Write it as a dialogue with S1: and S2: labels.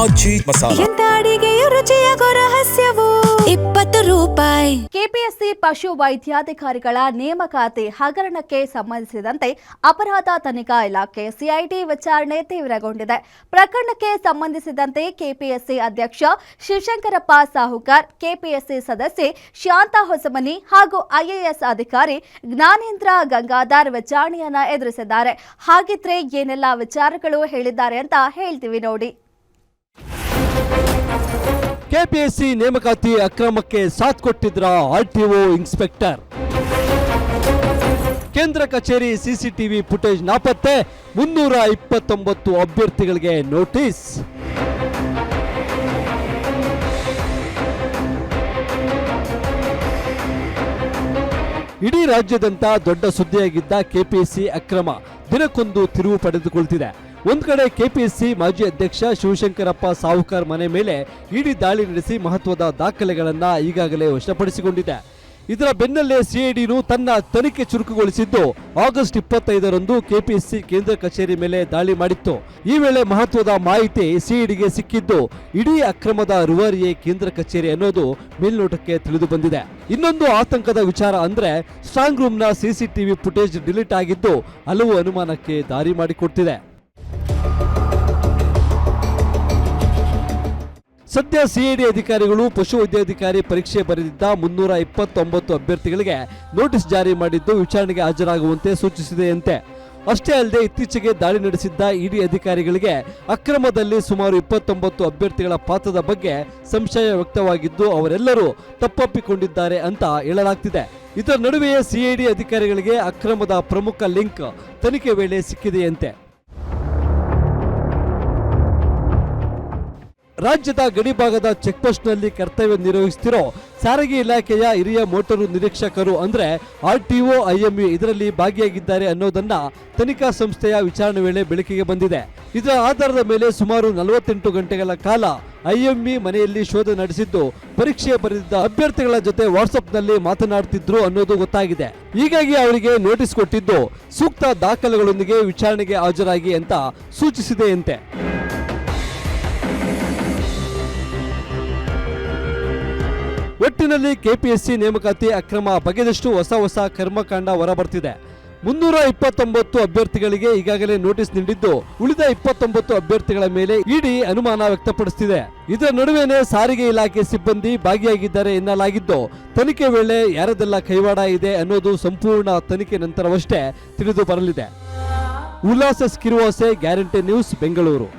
S1: ಆಚಿ ಮಸಾಲ.
S2: ಎಂತ ಅಡಿಗೆಯ ರುಚಿಯಾಗೋ ರಹಸ್ಯವು 20 ರೂಪಾಯಿ.
S3: ಕೆಪಿಎಸ್ಸಿ ಪಶು ವೈದ್ಯಾಧಿಕಾರಿಗಳ ನೇಮಕಾತಿ ಹಗರಣಕ್ಕೆ ಸಂಬಂಧಿಸಿದಂತೆ ಅಪರಾಧ ತನಿಖಾ ಇಲಾಖೆ ಸಿಐಡಿ ವಿಚಾರಣೆ ತೀವ್ರಗೊಂಡಿದೆ. ಪ್ರಕರಣಕ್ಕೆ ಸಂಬಂಧಿಸಿದಂತೆ ಕೆಪಿಎಸ್ಸಿ ಅಧ್ಯಕ್ಷ ಶಿವಶಂಕರಪ್ಪ ಸಾಹುಕಾರ್, ಕೆಪಿಎಸ್ಸಿ ಸದಸ್ಯೆ ಶಾಂತಾ ಹೊಸಮನಿ ಹಾಗೂ ಐಎಎಸ್ ಅಧಿಕಾರಿ ಜ್ಞಾನೇಂದ್ರ ಗಂಗಾಧರ್ ವಿಚಾರಣೆಯನ್ನ ಎದುರಿಸಿದ್ದಾರೆ. ಹಾಗಿದ್ರೆ ಏನೆಲ್ಲ ವಿಚಾರಗಳು ಹೇಳಿದ್ದಾರೆ ಅಂತ ಹೇಳ್ತೀವಿ ನೋಡಿ.
S4: ಕೆಪಿಎಸ್ಸಿ ನೇಮಕಾತಿ ಅಕ್ರಮಕ್ಕೆ ಸಾಥ್ ಕೊಟ್ಟಿದ್ರ ಆರ್ಟಿಒ ಇನ್ಸ್ಪೆಕ್ಟರ್. ಕೇಂದ್ರ ಕಚೇರಿ ಸಿಸಿಟಿವಿ ಫುಟೇಜ್ ನಾಪತ್ತೆ, 329 ಅಭ್ಯರ್ಥಿಗಳಿಗೆ ನೋಟಿಸ್. ಇಡೀ ರಾಜ್ಯದಂತ ದೊಡ್ಡ ಸುದ್ದಿಯಾಗಿದ್ದ ಕೆಪಿಎಸ್ಸಿ ಅಕ್ರಮ ದಿನಕ್ಕೊಂದು ತಿರುವು ಪಡೆದುಕೊಳ್ತಿದೆ. ಒಂದ್ ಕಡೆ ಕೆಪಿಎಸ್ಸಿ ಮಾಜಿ ಅಧ್ಯಕ್ಷ ಶಿವಶಂಕರಪ್ಪ ಸಾಹುಕಾರ್ ಮನೆ ಮೇಲೆ ಇಡಿ ದಾಳಿ ನಡೆಸಿ ಮಹತ್ವದ ದಾಖಲೆಗಳನ್ನ ಈಗಾಗಲೇ ವಶಪಡಿಸಿಕೊಂಡಿದೆ. ಇದರ ಬೆನ್ನಲ್ಲೇ ಸಿಐಡಿನು ತನ್ನ ತನಿಖೆ ಚುರುಕುಗೊಳಿಸಿದ್ದು ಆಗಸ್ಟ್ 25ರಂದು ಕೆಪಿಎಸ್ಸಿ ಕೇಂದ್ರ ಕಚೇರಿ ಮೇಲೆ ದಾಳಿ ಮಾಡಿತ್ತು. ಈ ವೇಳೆ ಮಹತ್ವದ ಮಾಹಿತಿ ಸಿಐಡಿಗೆ ಸಿಕ್ಕಿದ್ದು ಇಡೀ ಅಕ್ರಮದ ರೂವಾರಿಯೇ ಕೇಂದ್ರ ಕಚೇರಿ ಅನ್ನೋದು ಮೇಲ್ನೋಟಕ್ಕೆ ತಿಳಿದು ಬಂದಿದೆ. ಇನ್ನೊಂದು ಆತಂಕದ ವಿಚಾರ ಅಂದ್ರೆ ಸ್ಟ್ರಾಂಗ್ ರೂಮ್ನ ಸಿಸಿಟಿವಿ ಫುಟೇಜ್ ಡಿಲೀಟ್ ಆಗಿದ್ದು ಹಲವು ಅನುಮಾನಕ್ಕೆ ದಾರಿ ಮಾಡಿಕೊಡ್ತಿದೆ. ಸದ್ಯ ಸಿಐಡಿ ಅಧಿಕಾರಿಗಳು ಪಶುವೈದ್ಯಾಧಿಕಾರಿ ಪರೀಕ್ಷೆ ಬರೆದಿದ್ದ 329 ಅಭ್ಯರ್ಥಿಗಳಿಗೆ ನೋಟಿಸ್ ಜಾರಿ ಮಾಡಿದ್ದು ವಿಚಾರಣೆಗೆ ಹಾಜರಾಗುವಂತೆ ಸೂಚಿಸಿದೆಯಂತೆ. ಅಷ್ಟೇ ಅಲ್ಲದೆ ಇತ್ತೀಚೆಗೆ ದಾಳಿ ನಡೆಸಿದ್ದ ಇಡಿ ಅಧಿಕಾರಿಗಳಿಗೆ ಅಕ್ರಮದಲ್ಲಿ ಸುಮಾರು 29 ಅಭ್ಯರ್ಥಿಗಳ ಪಾತ್ರದ ಬಗ್ಗೆ ಸಂಶಯ ವ್ಯಕ್ತವಾಗಿದ್ದು ಅವರೆಲ್ಲರೂ ತಪ್ಪಪ್ಪಿಕೊಂಡಿದ್ದಾರೆ ಅಂತ ಹೇಳಲಾಗ್ತಿದೆ. ಇದರ ನಡುವೆಯೇ ಸಿಐಡಿ ಅಧಿಕಾರಿಗಳಿಗೆ ಅಕ್ರಮದ ಪ್ರಮುಖ ಲಿಂಕ್ ತನಿಖೆ ವೇಳೆ ಸಿಕ್ಕಿದೆಯಂತೆ. ರಾಜ್ಯದ ಗಡಿಭಾಗದ ಚೆಕ್ಪೋಸ್ಟ್ನಲ್ಲಿ ಕರ್ತವ್ಯ ನಿರ್ವಹಿಸುತ್ತಿರೋ ಸಾರಿಗೆ ಇಲಾಖೆಯ ಹಿರಿಯ ಮೋಟಾರು ನಿರೀಕ್ಷಕರು ಅಂದ್ರೆ ಆರ್ಟಿಒ ಐಎಂಯು ಇದರಲ್ಲಿ ಭಾಗಿಯಾಗಿದ್ದಾರೆ ಅನ್ನೋದನ್ನ ತನಿಖಾ ಸಂಸ್ಥೆಯ ವಿಚಾರಣೆ ವೇಳೆ ಬೆಳಕಿಗೆ ಬಂದಿದೆ. ಇದರ ಆಧಾರದ ಮೇಲೆ ಸುಮಾರು 48 ಗಂಟೆಗಳ ಕಾಲ ಐಎಂಇ ಮನೆಯಲ್ಲಿ ಶೋಧ ನಡೆಸಿದ್ದು ಪರೀಕ್ಷೆ ಬರೆದಿದ್ದ ಅಭ್ಯರ್ಥಿಗಳ ಜೊತೆ ವಾಟ್ಸ್ಆಪ್ನಲ್ಲಿ ಮಾತನಾಡುತ್ತಿದ್ರು ಅನ್ನೋದು ಗೊತ್ತಾಗಿದೆ. ಹೀಗಾಗಿ ಅವರಿಗೆ ನೋಟಿಸ್ ಕೊಟ್ಟಿದ್ದು ಸೂಕ್ತ ದಾಖಲೆಗಳೊಂದಿಗೆ ವಿಚಾರಣೆಗೆ ಹಾಜರಾಗಿ ಅಂತ ಸೂಚಿಸಿದೆಯಂತೆ. ಒಟ್ಟಿನಲ್ಲಿ ಕೆಪಿಎಸ್ಸಿ ನೇಮಕಾತಿ ಅಕ್ರಮ ಬಗೆದಷ್ಟು ಹೊಸ ಕರ್ಮಕಾಂಡ ಹೊರಬರ್ತಿದೆ. 329 ಅಭ್ಯರ್ಥಿಗಳಿಗೆ ಈಗಾಗಲೇ ನೋಟಿಸ್ ನೀಡಿದ್ದು ಉಳಿದ 29 ಅಭ್ಯರ್ಥಿಗಳ ಮೇಲೆ ಇಡಿ ಅನುಮಾನ ವ್ಯಕ್ತಪಡಿಸುತ್ತಿದೆ. ಇದರ ನಡುವೆನೇ ಸಾರಿಗೆ ಇಲಾಖೆ ಸಿಬ್ಬಂದಿ ಭಾಗಿಯಾಗಿದ್ದಾರೆ ಎನ್ನಲಾಗಿದ್ದು ತನಿಖೆ ವೇಳೆ ಯಾರದೆಲ್ಲ ಕೈವಾಡ ಇದೆ ಅನ್ನೋದು ಸಂಪೂರ್ಣ ತನಿಖೆ ನಂತರವಷ್ಟೇ ತಿಳಿದು ಬರಲಿದೆ. ಉಲ್ಲಾಸ ಸ್ಕಿರುವಾಸೆ, ಗ್ಯಾರಂಟಿ ನ್ಯೂಸ್, ಬೆಂಗಳೂರು.